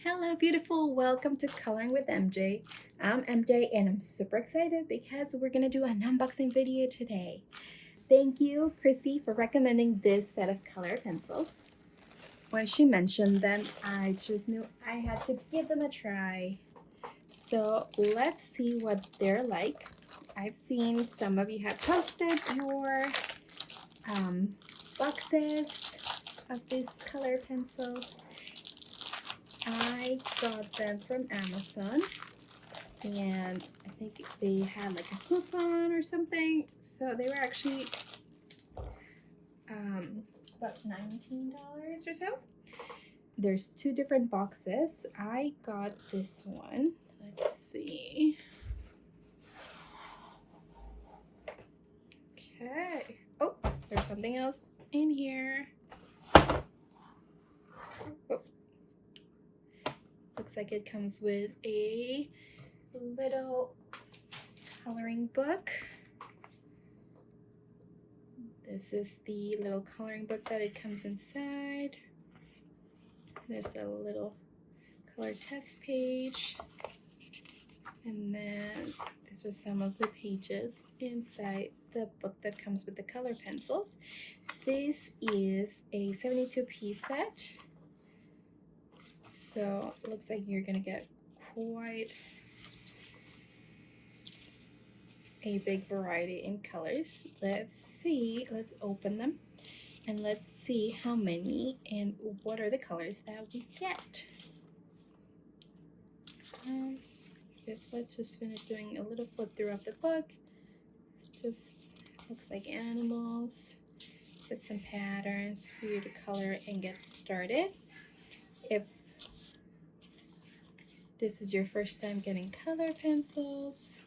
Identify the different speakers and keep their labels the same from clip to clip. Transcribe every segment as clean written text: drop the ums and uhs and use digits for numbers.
Speaker 1: Hello, beautiful. Welcome to Coloring with MJ. I'm MJ and I'm super excited because we're going to do an unboxing video today. Thank you, Chrissy, for recommending this set of color pencils. When she mentioned them, I just knew I had to give them a try. So let's see what they're like. I've seen some of you have posted your boxes of these color pencils. I got them from Amazon and I think they had like a coupon or something, so they were actually about $19 or so. There's two different boxes. I got this one. Let's see. Okay. Oh, there's something else in here. Oh. Looks like it comes with a little coloring book. This is the little coloring book that it comes inside. There's a little color test page. And then these are some of the pages inside the book that comes with the color pencils. This is a 72-piece set. So it looks like you're gonna get quite a big variety in colors. Let's open them and let's see how many and what are the colors that we get. Let's just finish doing a little flip through of the book. It just looks like animals with some patterns for you to color and get started. If this is your first time getting color pencils,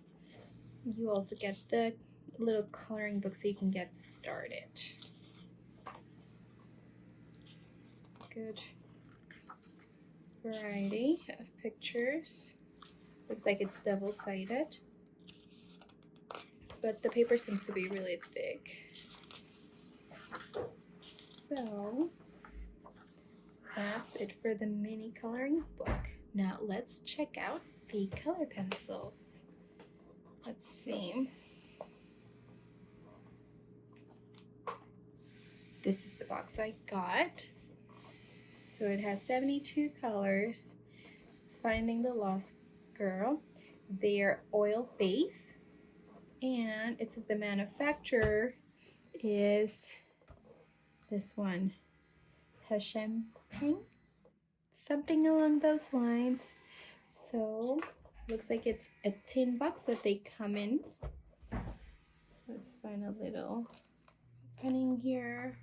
Speaker 1: you also get the little coloring book so you can get started. It's a good variety of pictures. Looks like it's double-sided, but the paper seems to be really thick. So that's it for the mini coloring book. Now let's check out the color pencils. Let's see. This is the box I got. So it has 72 colors. Finding the Lost Girl. They're oil base. And it says the manufacturer is this one, Sharpening, something along those lines. So looks like it's a tin box that they come in. Let's find a little opening here.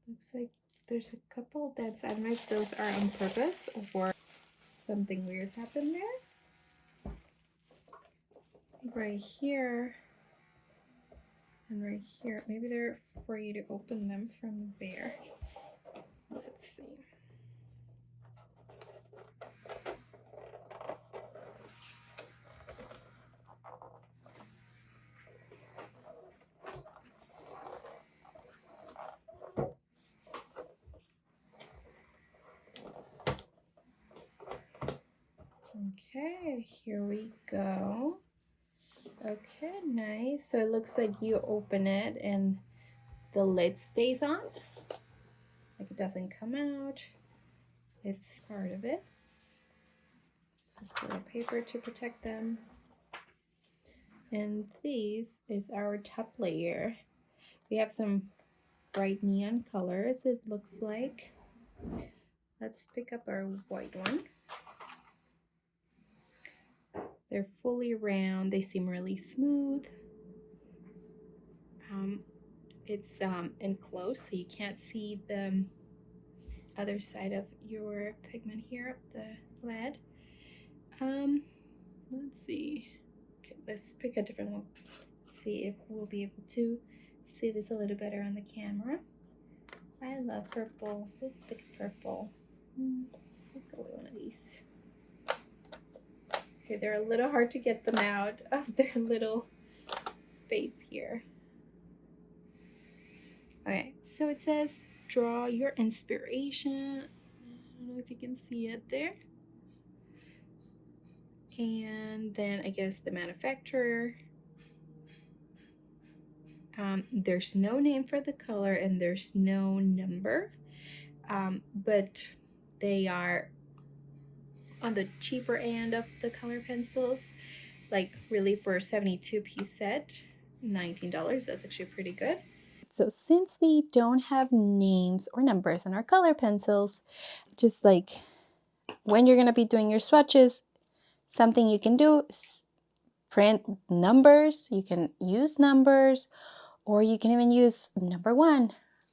Speaker 1: Looks like there's a couple that's, I don't know if those are on purpose or something weird happened there. Right here and right here. Maybe they're for you to open them from there. Let's see. Okay, here we go. Okay, nice. So it looks like you open it and the lid stays on. Like it doesn't come out. It's part of it. This little paper to protect them. And this is our top layer. We have some bright neon colors, it looks like. Let's pick up our white one. They're fully round. They seem really smooth. It's enclosed, so you can't see the other side of your pigment here, the lead. Let's see. Okay, let's pick a different one. See if we'll be able to see this a little better on the camera. I love purple, so let's pick purple. Let's go with one of these. Okay, they're a little hard to get them out of their little space here. Okay, so it says draw your inspiration. I don't know if you can see it there. And then I guess the manufacturer. There's no name for the color and there's no number, but they are on the cheaper end of the color pencils, like really for a 72-piece set, $19. That's actually pretty good. So since we don't have names or numbers on our color pencils, just like when you're going to be doing your swatches, something you can do is print numbers. You can use numbers, or you can even use number 1.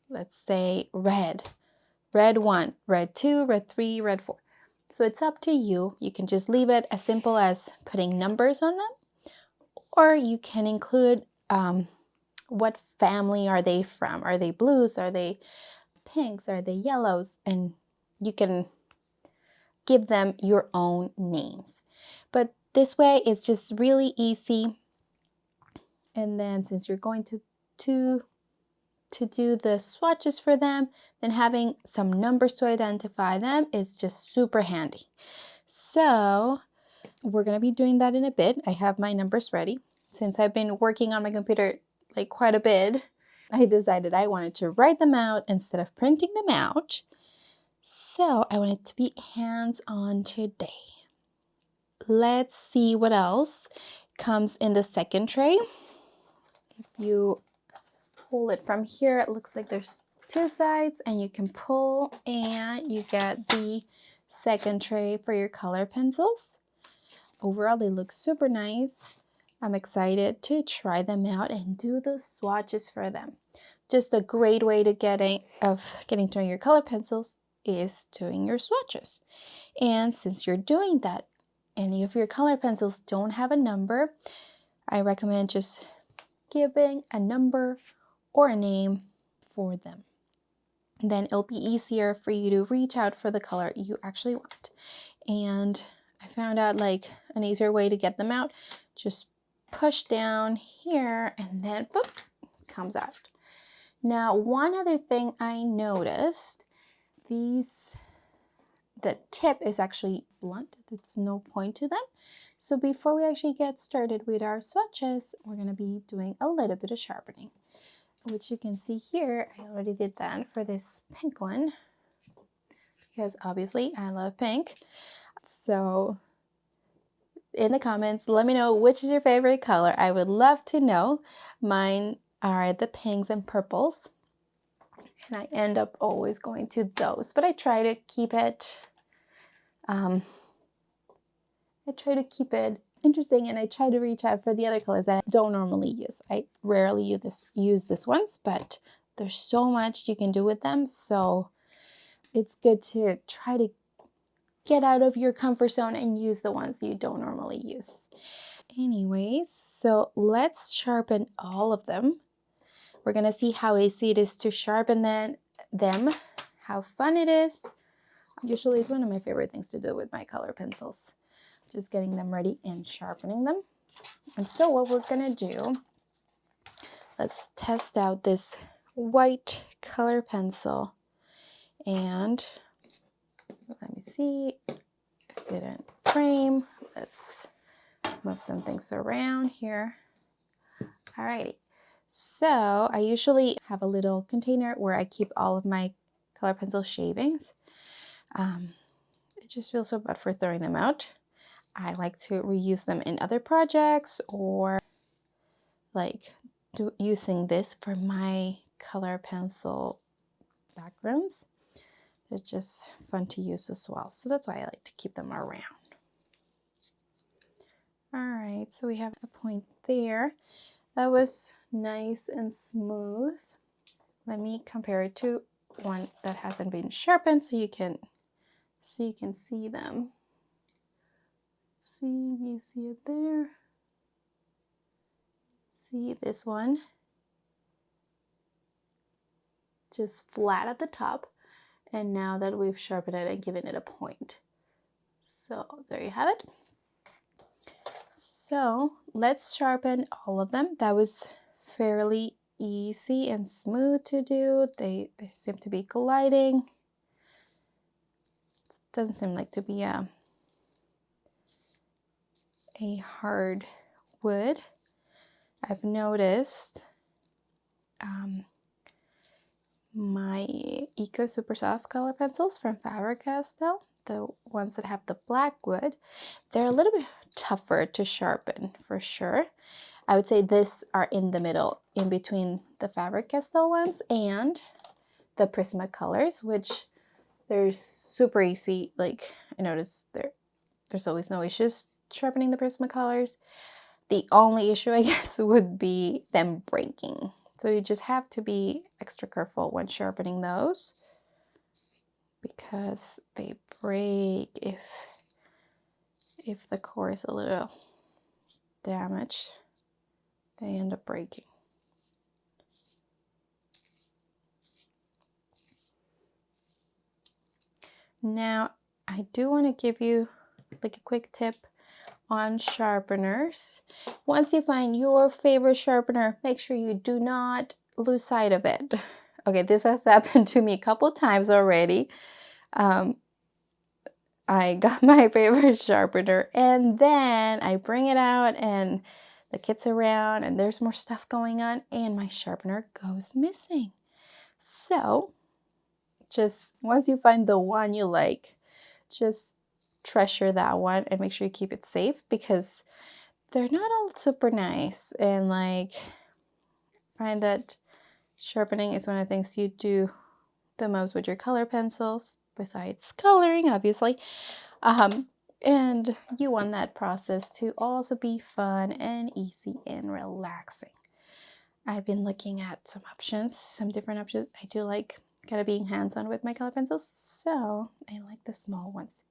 Speaker 1: Let's say red 1, red 2, red 3, red 4. So it's up to you. You can just leave it as simple as putting numbers on them, or you can include what family are they from? Are they blues? Are they pinks? Are they yellows? And you can give them your own names. But this way it's just really easy. And then since you're going to do the swatches for them, then having some numbers to identify them is just super handy. So we're going to be doing that in a bit. I have my numbers ready. Since I've been working on my computer like quite a bit, I decided I wanted to write them out instead of printing them out. So I wanted to be hands-on today. Let's see what else comes in the second tray. If you pull it from here, it looks like there's 2 sides, and you can pull and you get the second tray for your color pencils. Overall, they look super nice. I'm excited to try them out and do those swatches for them. Just a great way to getting to your color pencils is doing your swatches. And since you're doing that, any of your color pencils don't have a number, I recommend just giving a number or a name for them. Then it'll be easier for you to reach out for the color you actually want. And I found out like an easier way to get them out. Just push down here and then boop, comes out. Now, one other thing I noticed, the tip is actually blunt. There's no point to them. So before we actually get started with our swatches, we're going to be doing a little bit of sharpening, which you can see here. I already did that for this pink one because obviously I love pink. So in the comments, let me know which is your favorite color. I would love to know. Mine are the pinks and purples, and I end up always going to those, but I try to keep it interesting, and I try to reach out for the other colors that I don't normally use. I rarely use this ones, but there's so much you can do with them, so it's good to try to get out of your comfort zone and use the ones you don't normally use. Anyways, so let's sharpen all of them. We're gonna see how easy it is to sharpen them, how fun it is. Usually it's one of my favorite things to do with my color pencils, just getting them ready and sharpening them. And so what we're gonna do, let's test out this white color pencil. And let me see, is it in frame? Let's move some things around here. Alrighty, so I usually have a little container where I keep all of my color pencil shavings. It just feels so bad for throwing them out. I like to reuse them in other projects, or like using this for my color pencil backgrounds. They're just fun to use as well. So that's why I like to keep them around. All right, so we have a point there. That was nice and smooth. Let me compare it to one that hasn't been sharpened so you can see them. See, you see it there? See this one? Just flat at the top. And now that we've sharpened it and given it a point. So there you have it. So let's sharpen all of them. That was fairly easy and smooth to do. They seem to be gliding. Doesn't seem like to be a hard wood. I've noticed my Eco Super Soft color pencils from Faber-Castell, the ones that have the black wood, they're a little bit tougher to sharpen for sure. I would say these are in the middle, in between the Faber-Castell ones and the Prismacolors, which they're super easy. Like, I noticed there's always no issues sharpening the Prismacolors. The only issue, I guess, would be them breaking. So you just have to be extra careful when sharpening those because they break if the core is a little damaged. They end up breaking. Now, I do want to give you like a quick tip on sharpeners. Once you find your favorite sharpener, make sure you do not lose sight of it. Okay, this has happened to me a couple times already. I got my favorite sharpener and then I bring it out and the kids around and there's more stuff going on and my sharpener goes missing. So just once you find the one you like, just treasure that one and make sure you keep it safe because they're not all super nice. And like, find that sharpening is one of the things you do the most with your color pencils, besides coloring, obviously. And you want that process to also be fun and easy and relaxing. I've been looking at some options, some different options. I do like kind of being hands-on with my color pencils, so I like the small ones.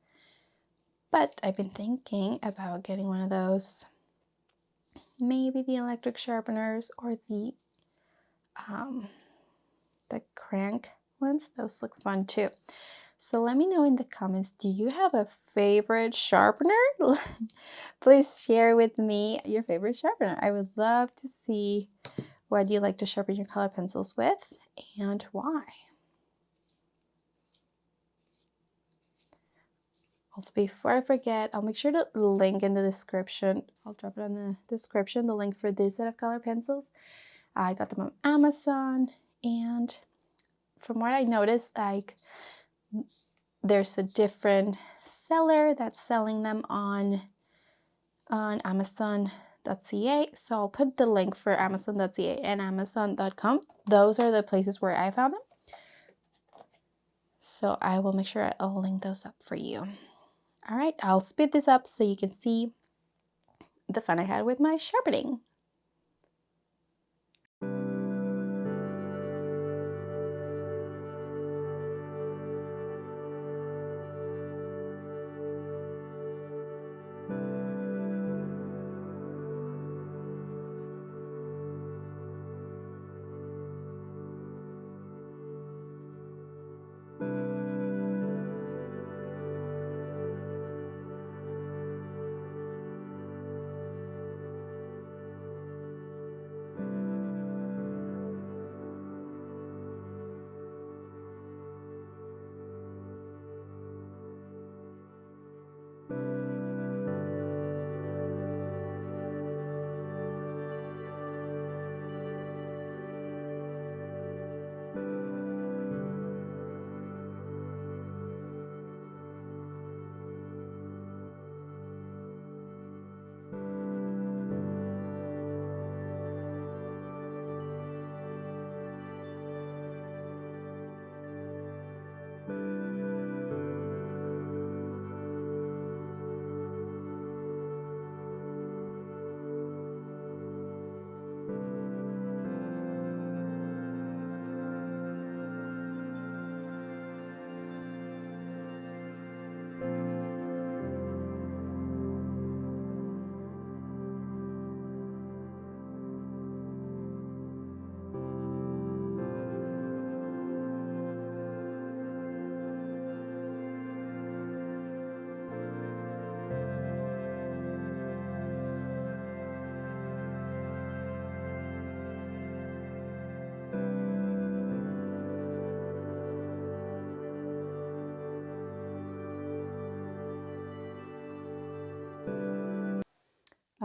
Speaker 1: But I've been thinking about getting one of those, maybe the electric sharpeners or the crank ones. Those look fun too. So let me know in the comments, do you have a favorite sharpener? Please share with me your favorite sharpener. I would love to see what you like to sharpen your color pencils with and why. Also, before I forget, I'll make sure to link in the description. I'll drop it on the description, the link for this set of color pencils. I got them on Amazon, and from what I noticed, like, there's a different seller that's selling them on Amazon.ca. So I'll put the link for Amazon.ca and Amazon.com. Those are the places where I found them. So I will make sure I'll link those up for you. All right, I'll speed this up so you can see the fun I had with my sharpening.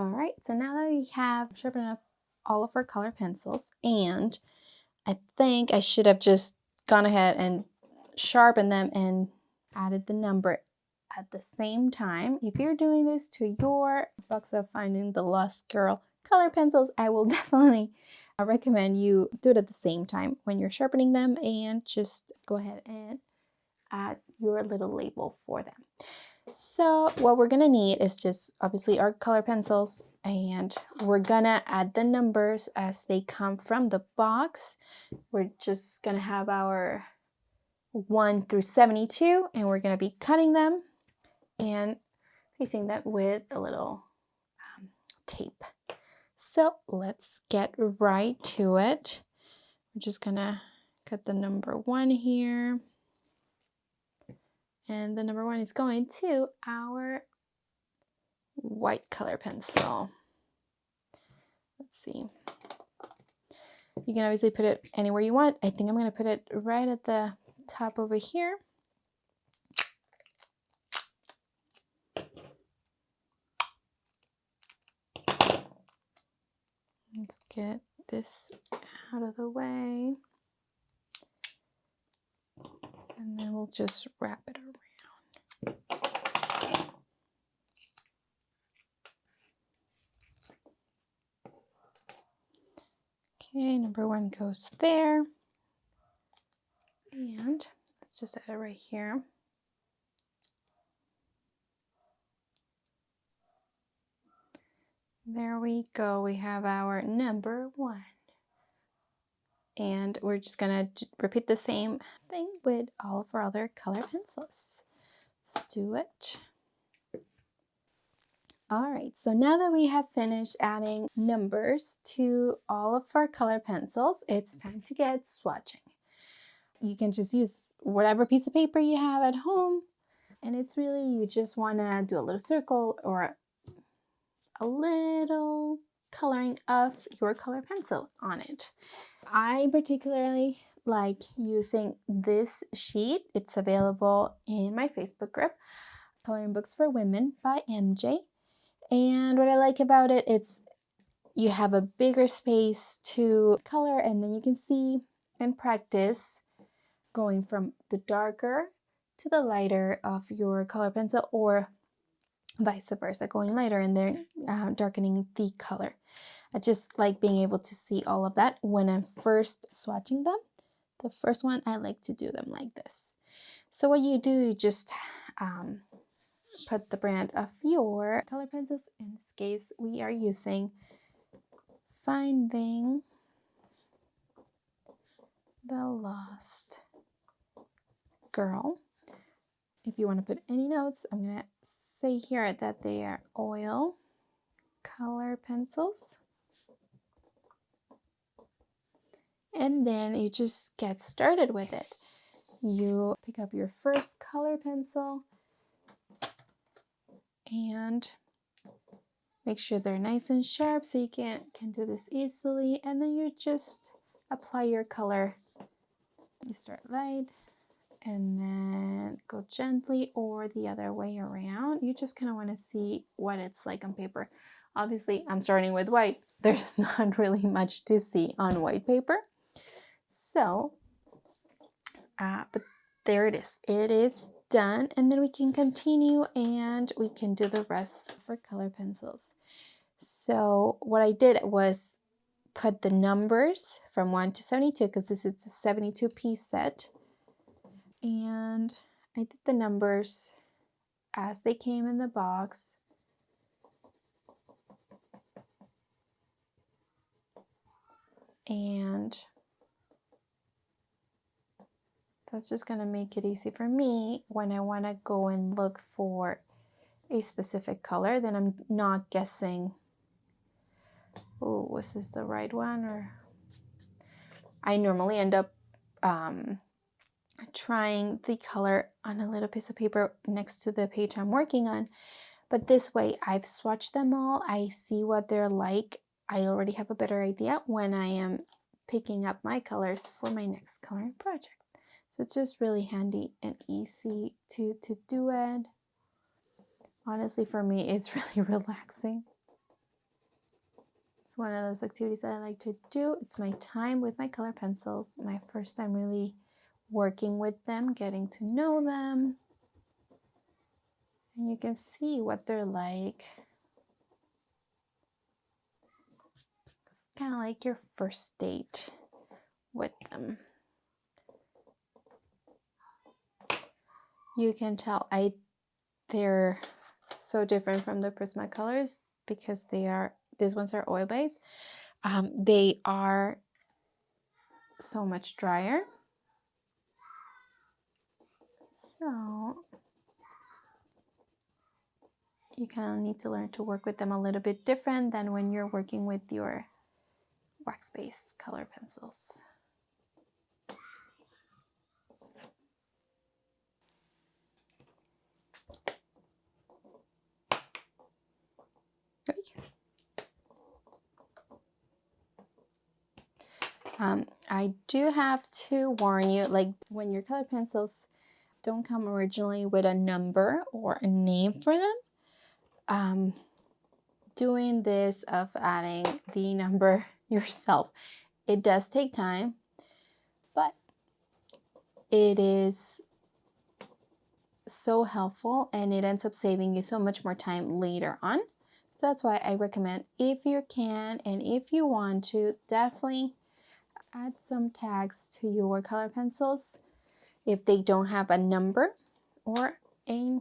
Speaker 1: All right, so now that we have sharpened up all of our color pencils, and I think I should have just gone ahead and sharpened them and added the number at the same time. If you're doing this to your box of Finding the Lost Girl color pencils, I will definitely recommend you do it at the same time when you're sharpening them, and just go ahead and add your little label for them. So what we're gonna need is just obviously our color pencils, and we're gonna add the numbers as they come from the box. We're just gonna have our 1 through 72, and we're gonna be cutting them and facing them with a little tape. So let's get right to it. We're just gonna cut the number 1 here. And the number 1 is going to our white color pencil. Let's see. You can obviously put it anywhere you want. I think I'm going to put it right at the top over here. Let's get this out of the way. And then we'll just wrap it around. Okay, number 1 goes there. And let's just add it right here. There we go. We have our number 1. And we're just gonna repeat the same thing with all of our other color pencils. Let's do it. All right, so now that we have finished adding numbers to all of our color pencils, it's time to get swatching. You can just use whatever piece of paper you have at home, and it's really, you just want to do a little circle or a little coloring of your color pencil on it. I particularly like using this sheet. It's available in my Facebook group, Coloring Books for Women by MJ. And what I like about it, it's you have a bigger space to color, and then you can see and practice going from the darker to the lighter of your color pencil, or vice versa, going lighter and then darkening the color. I just like being able to see all of that when I'm first swatching them. The first one, I like to do them like this. So what you do, you just put the brand of your color pencils. In this case, we are using Finding the Lost Girl. If you want to put any notes, I'm going to say here that they are oil color pencils. And then you just get started with it. You pick up your first color pencil and make sure they're nice and sharp so you can do this easily. And then you just apply your color. You start light and then go gently, or the other way around. You just kind of want to see what it's like on paper. Obviously, I'm starting with white. There's not really much to see on white paper. So, but there it is. It is done, and then we can continue and we can do the rest for color pencils. So what I did was put the numbers from 1 to 72, because this is a 72 piece set, and I did the numbers as they came in the box. And that's just going to make it easy for me when I want to go and look for a specific color. Then I'm not guessing, oh, was this the right one? Or I normally end up trying the color on a little piece of paper next to the page I'm working on. But this way, I've swatched them all. I see what they're like. I already have a better idea when I am picking up my colors for my next coloring project. So it's just really handy and easy to do it. Honestly, for me, it's really relaxing. It's one of those activities that I like to do. It's my time with my color pencils, my first time really working with them, getting to know them. And you can see what they're like. It's kind of like your first date with them. You can tell they're so different from the Prismacolors because these ones are oil based. They are so much drier. So you kind of need to learn to work with them a little bit different than when you're working with your wax-based color pencils. I do have to warn you, like when your color pencils don't come originally with a number or a name for them, doing this of adding the number yourself, it does take time, but it is so helpful and it ends up saving you so much more time later on. So that's why I recommend, if you can and if you want to, definitely add some tags to your color pencils if they don't have a number or a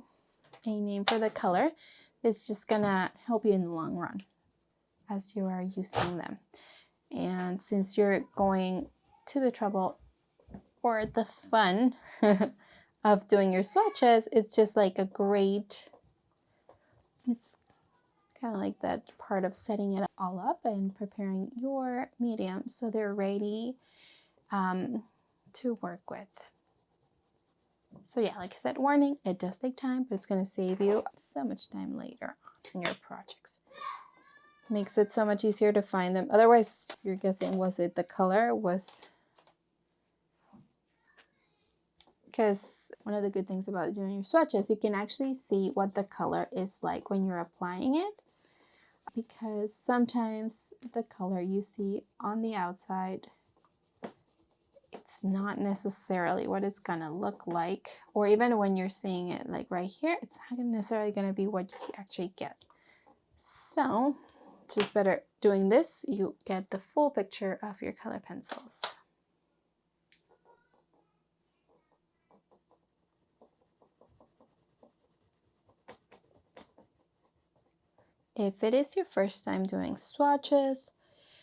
Speaker 1: name for the color. It's just gonna help you in the long run as you are using them. And since you're going to the trouble or the fun of doing your swatches, it's just like a great, it's kind of like that part of setting it all up and preparing your medium so they're ready to work with. So yeah, like I said, warning, it does take time, but it's going to save you so much time later on in your projects. Makes it so much easier to find them. Otherwise, you're guessing, was it the color? Because one of the good things about doing your swatches, you can actually see what the color is like when you're applying it. Because sometimes the color you see on the outside, it's not necessarily what it's gonna look like, or even when you're seeing it like right here, it's not necessarily gonna be what you actually get. So it's just better doing this, you get the full picture of your color pencils. If it is your first time doing swatches,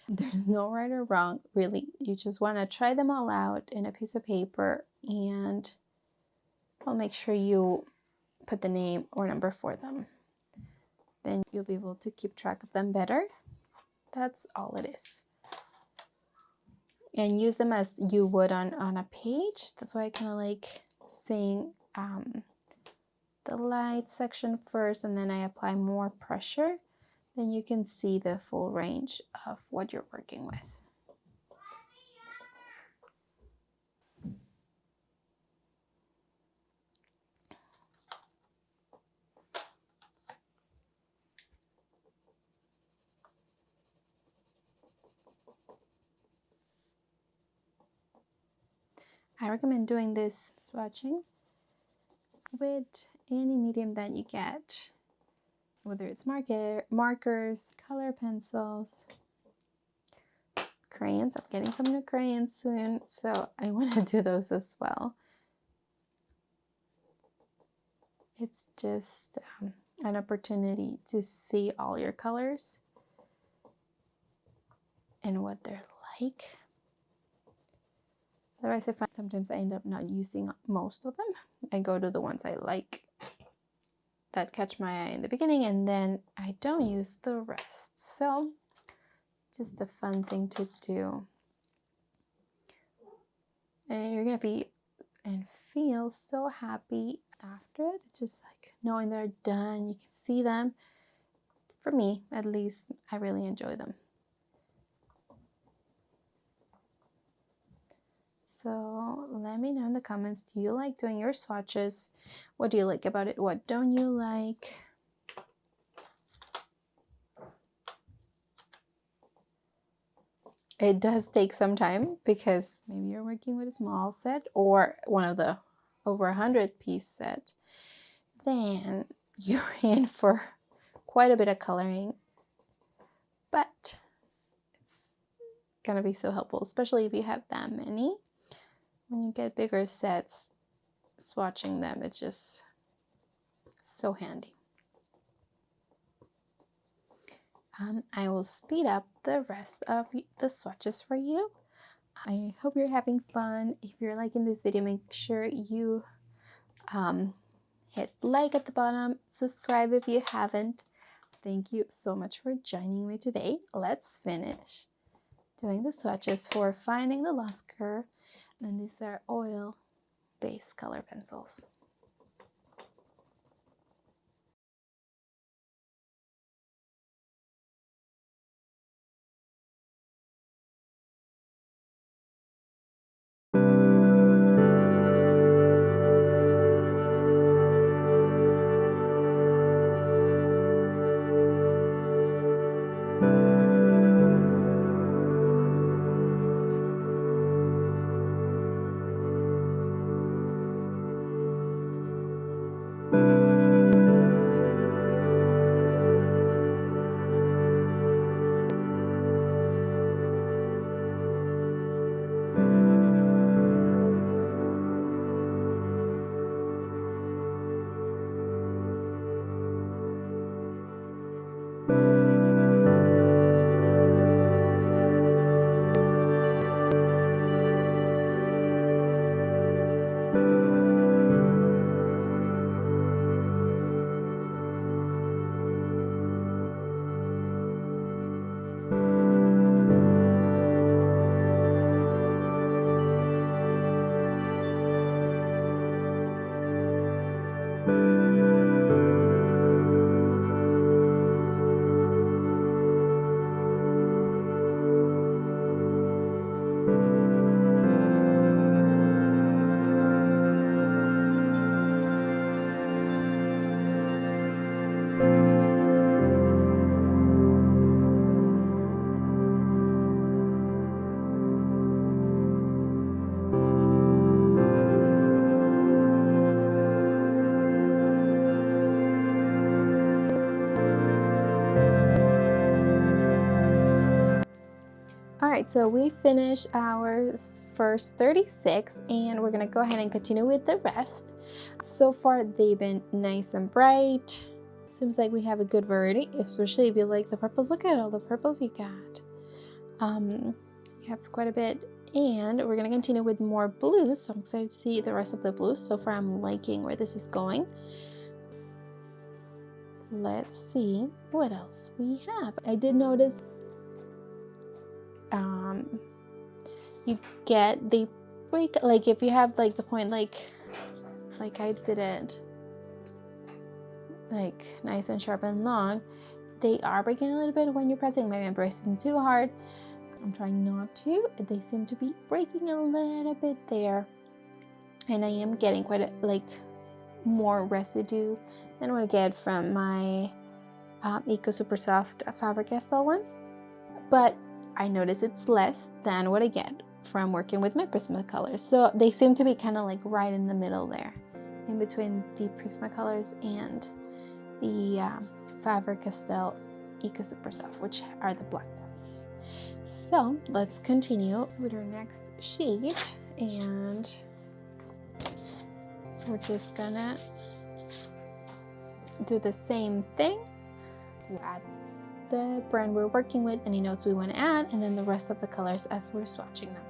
Speaker 1: there's no right or wrong, really. You just want to try them all out in a piece of paper, and I'll make sure you put the name or number for them. Then you'll be able to keep track of them better. That's all it is. And use them as you would on a page. That's why I kind of like seeing the light section first, and then I apply more pressure. Then you can see the full range of what you're working with. I recommend doing this swatching with any medium that you get, whether it's markers, color pencils, crayons. I'm getting some new crayons soon, so I want to do those as well. It's just an opportunity to see all your colors and what they're like. Otherwise, sometimes I end up not using most of them. I go to the ones I like that catch my eye in the beginning, and then I don't use the rest. So just a fun thing to do. And you're gonna be and feel so happy after it. Just like knowing they're done, you can see them. For me, at least, I really enjoy them. So let me know in the comments, do you like doing your swatches? What do you like about it? What don't you like? It does take some time because maybe you're working with a small set or one of the over 100-piece set. Then you're in for quite a bit of coloring, but it's gonna be so helpful, especially if you have that many. When you get bigger sets, swatching them, it's just so handy. I will speed up the rest of the swatches for you. I hope you're having fun. If you're liking this video, make sure you hit like at the bottom, subscribe if you haven't. Thank you so much for joining me today. Let's finish doing the swatches for Finding the Lost Curve. And these are oil-based color pencils. Alright, so we finished our first 36 and we're going to go ahead and continue with the rest. So far they've been nice and bright. Seems like we have a good variety, especially if you like the purples. Look at all the purples you got. You have quite a bit, and we're going to continue with more blues, so I'm excited to see the rest of the blues. So far I'm liking where this is going. Let's see what else we have. I did notice they break, like if you have like the point like I did it like nice and sharp and long, they are breaking a little bit when you're pressing. Maybe I'm pressing too hard. I'm trying not to. They seem to be breaking a little bit there, and I am getting quite a more residue than what I get from my Eco Super Soft Faber-Castell ones, but I notice it's less than what I get from working with my Prismacolors. So they seem to be kind of like right in the middle there, in between the Prismacolors and the Faber-Castell Eco Super Soft, which are the black ones. So let's continue with our next sheet, and we're just gonna do the same thing. We'll add the brand we're working with, any notes we want to add, and then the rest of the colors as we're swatching them.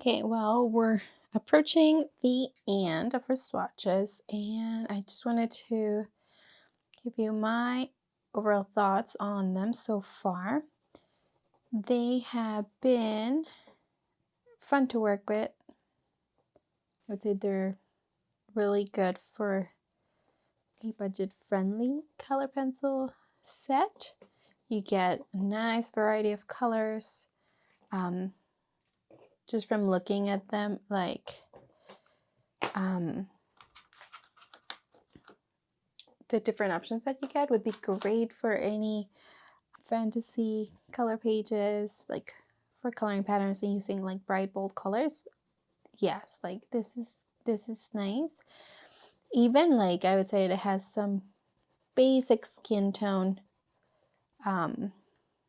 Speaker 1: Okay, well, we're approaching the end of our swatches, and I just wanted to give you my overall thoughts on them so far. They have been fun to work with. I would say they're really good for a budget-friendly color pencil set. You get a nice variety of colors. Just from looking at them, like the different options that you get would be great for any fantasy color pages, like for coloring patterns and using like bright bold colors. Yes, like this is nice. Even like I would say it has some basic skin tone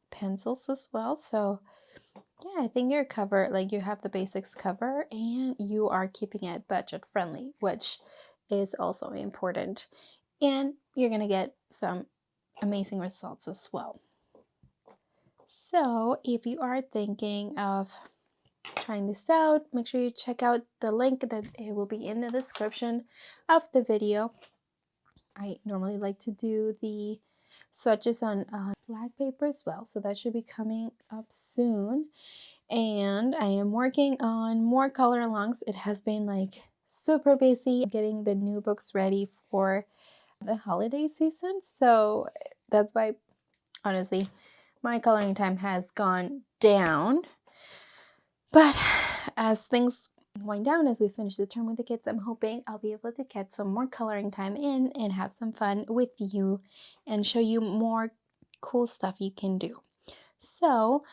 Speaker 1: pencils as well. So yeah, I think you're covered. Like you have the basics covered and you are keeping it budget friendly, which is also important. And you're gonna get some amazing results as well. So if you are thinking of trying this out, make sure you check out the link that it will be in the description of the video. I normally like to do the swatches on black paper as well, so that should be coming up soon. And I am working on more color alongs. It has been like super busy getting the new books ready for the holiday season, so that's why honestly my coloring time has gone down. But as things wind down, as we finish the term with the kids, I'm hoping I'll be able to get some more coloring time in and have some fun with you and show you more cool stuff you can do. So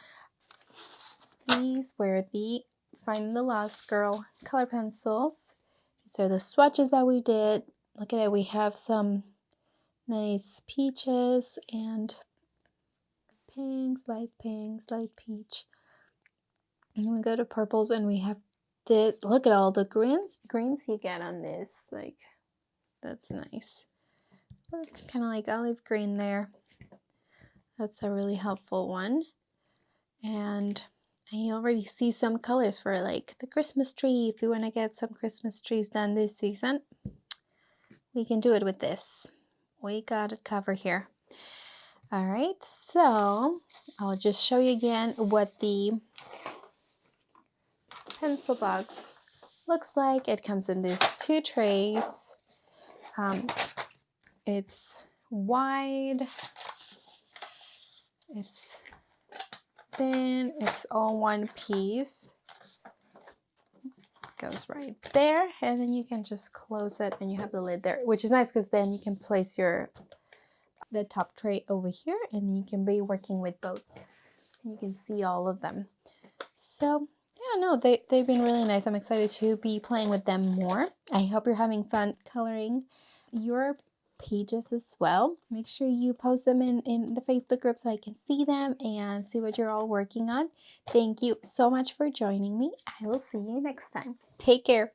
Speaker 1: these were the Find the Lost Girl color pencils. These are the swatches that we did. Look at it, we have some nice peaches and pinks, light peach. And we go to purples and we have this. Look at all the greens you get on this. Like, that's nice. Look, kind of like olive green there. That's a really helpful one. And I already see some colors for like the Christmas tree. If you want to get some Christmas trees done this season, we can do it with this. We got it covered here. All right, so I'll just show you again what the pencil box looks like. It comes in these 2 trays. It's wide, it's thin, it's all one piece. It goes right there, and then you can just close it and you have the lid there, which is nice because then you can place the top tray over here and you can be working with both. You can see all of them. So yeah, no, they've been really nice. I'm excited to be playing with them more. I hope you're having fun coloring your pages as well. Make sure you post them in the Facebook group so I can see them and see what you're all working on. Thank you so much for joining me. I will see you next time. Take care.